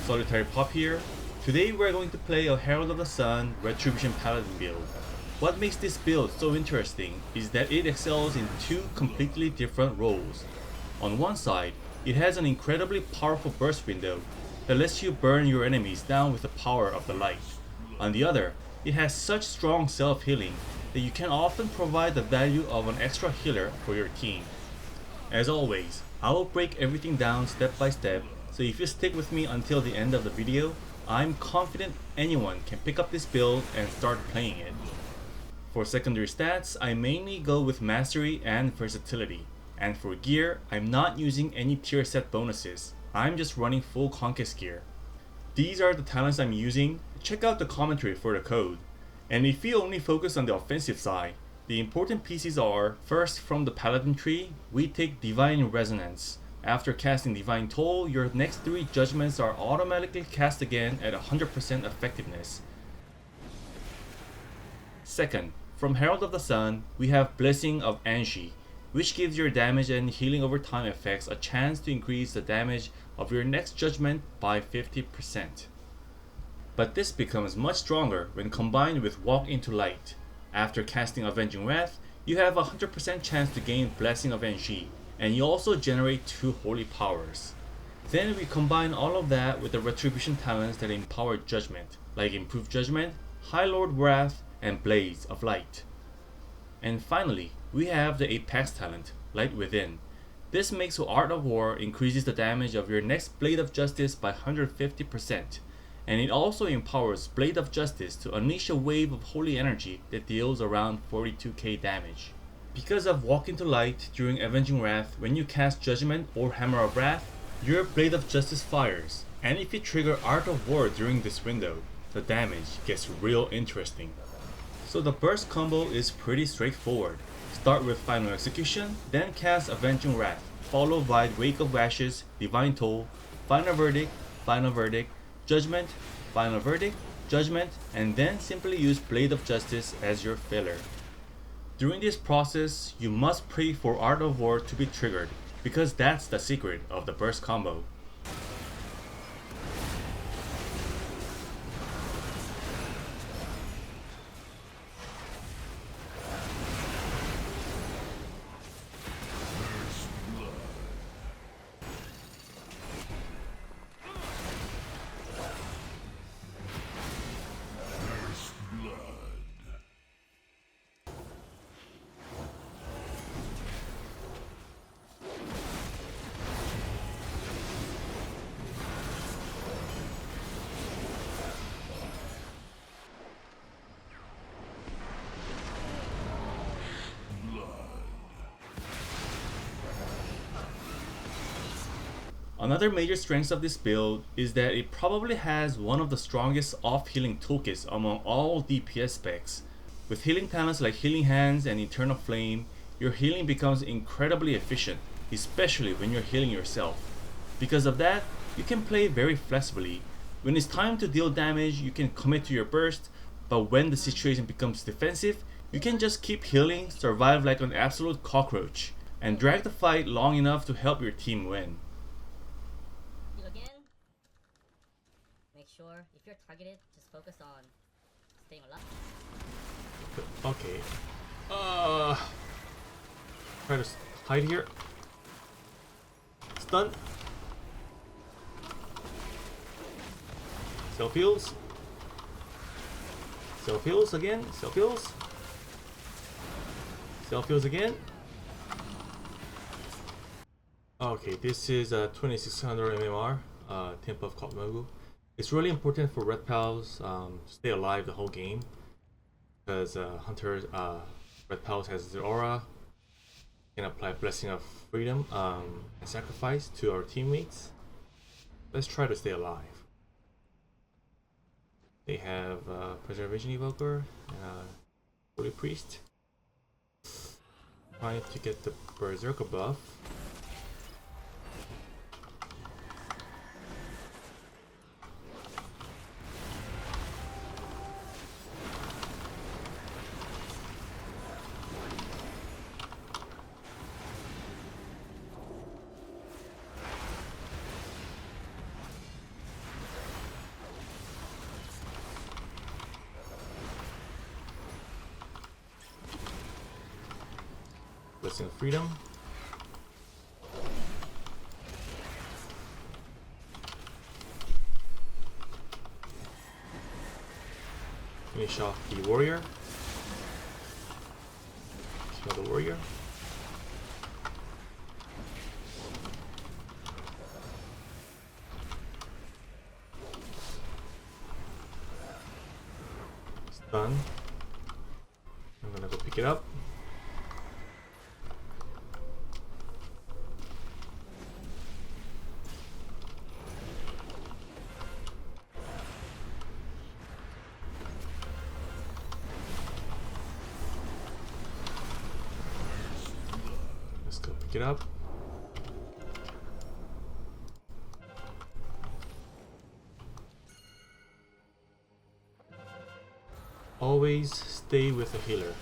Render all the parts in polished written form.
Solitary Pup here. Today we're going to play a Herald of the Sun Retribution Paladin build. What makes this build so interesting is that it excels in two completely different roles. On one side, it has an incredibly powerful burst window that lets you burn your enemies down with the power of the light. On the other, it has such strong self-healing that you can often provide the value of an extra healer for your team. As always, I will break everything down step by step, so if you stick with me until the end of the video, I'm confident anyone can pick up this build and start playing it. For secondary stats, I mainly go with Mastery and Versatility, and for gear, I'm not using any tier set bonuses, I'm just running full Conquest gear. These are the talents I'm using. Check out the commentary for the code. And if you only focus on the offensive side, the important pieces are, first from the Paladin tree, we take Divine Resonance. After casting Divine Toll, your next 3 judgments are automatically cast again at 100% effectiveness. Second, from Herald of the Sun, we have Blessing of Anshi, which gives your damage and healing over time effects a chance to increase the damage of your next judgment by 50%. But this becomes much stronger when combined with Walk into Light. After casting Avenging Wrath, you have a 100% chance to gain Blessing of Anshi, and you also generate 2 holy powers. Then we combine all of that with the Retribution talents that empower Judgment, like Improved Judgment, High Lord Wrath, and Blaze of Light. And finally, we have the Apex talent, Light Within. This makes Art of War increases the damage of your next Blade of Justice by 150%, and it also empowers Blade of Justice to unleash a wave of holy energy that deals around 42k damage. Because of Walk into Light during Avenging Wrath, when you cast Judgment or Hammer of Wrath, your Blade of Justice fires, and if you trigger Art of War during this window, the damage gets real interesting. So the burst combo is pretty straightforward. Start with Final Execution, then cast Avenging Wrath, followed by Wake of Ashes, Divine Toll, Final Verdict, Judgment, Final Verdict, Judgment, and then simply use Blade of Justice as your filler. During this process, you must pray for Art of War to be triggered, because that's the secret of the burst combo. Another major strength of this build is that it probably has one of the strongest off-healing toolkits among all DPS specs. With healing talents like Healing Hands and Eternal Flame, your healing becomes incredibly efficient, especially when you're healing yourself. Because of that, you can play very flexibly. When it's time to deal damage, you can commit to your burst, but when the situation becomes defensive, you can just keep healing, survive like an absolute cockroach, and drag the fight long enough to help your team win. Make sure if you're targeted, just focus on staying alive. Okay. Try to hide here. Stun. Self heals. Self heals again. Self heals. Self heals again. Okay, this is 2600 MMR. Temple of Kotmogu. It's really important for Red Pals to stay alive the whole game, because Red Pals has the aura, can apply Blessing of Freedom and Sacrifice to our teammates. Let's try to stay alive. They have Preservation Evoker and Holy Priest. Trying to get the Berserker buff. Blessing of Freedom. Finish off the warrior. Kill the warrior. It's done. I'm gonna go pick it up. Pick it up. Always stay with a healer.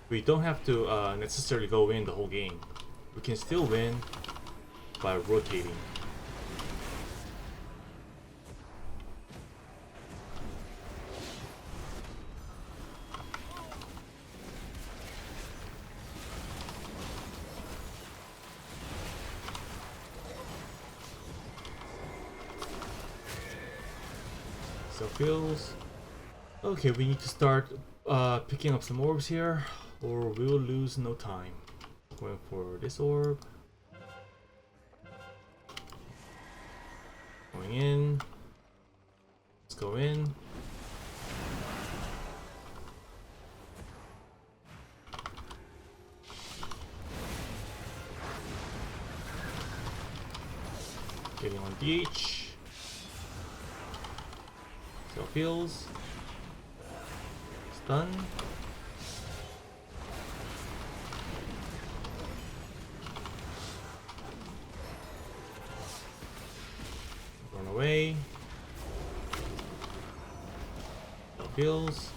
We don't have to necessarily go in the whole game. We can still win by rotating. Feels okay. We need to start picking up some orbs here, or we will lose no time. Going for this orb. Going in. Let's go in. Getting on DH. Feels stun. Run away. Feels.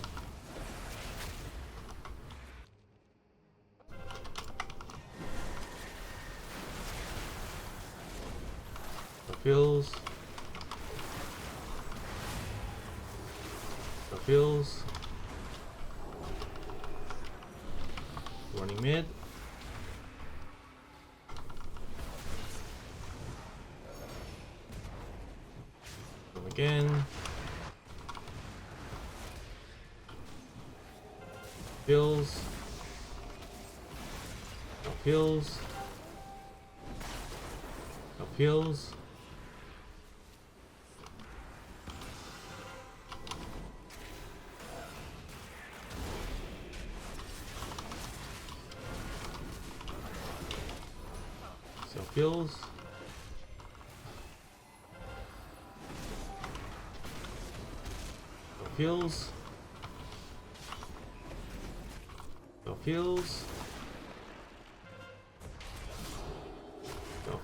Feels. Feels. Running mid. Come again. Feels. Feels. Feels. Feels. Feels. Feels.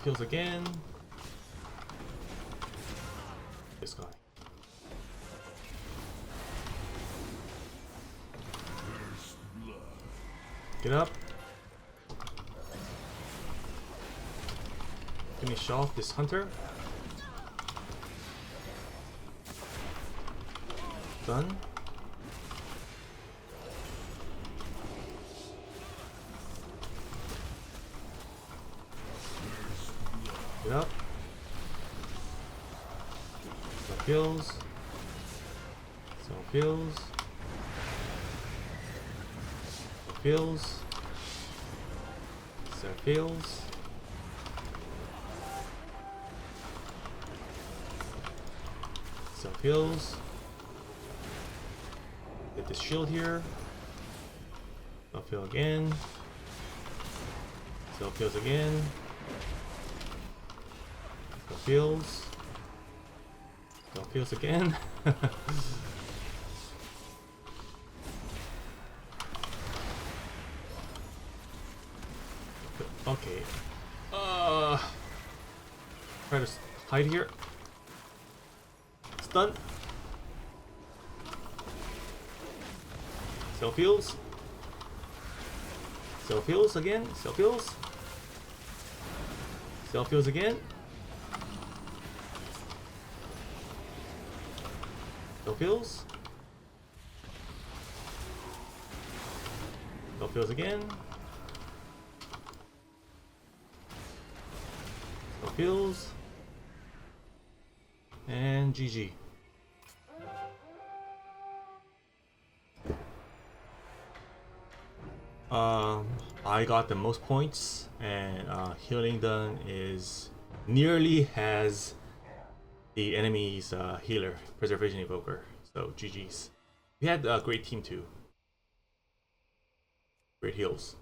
Feels again. This guy. Get up. Finish off this hunter. Done. Get up. Some kills. Some kills. Some kills. Some kills. Some heals. Get this shield here. Self heal again. Self heals again. Self heals. Self heals again. Okay. Try to hide here. Stun. Self heals. Self heals again. Self heals. Self heals again. Self heals. Self heals again. heals. And GG. I got the most points, and healing done is nearly as the enemy's healer, Preservation Evoker. So GG's. We had a great team too. Great heals.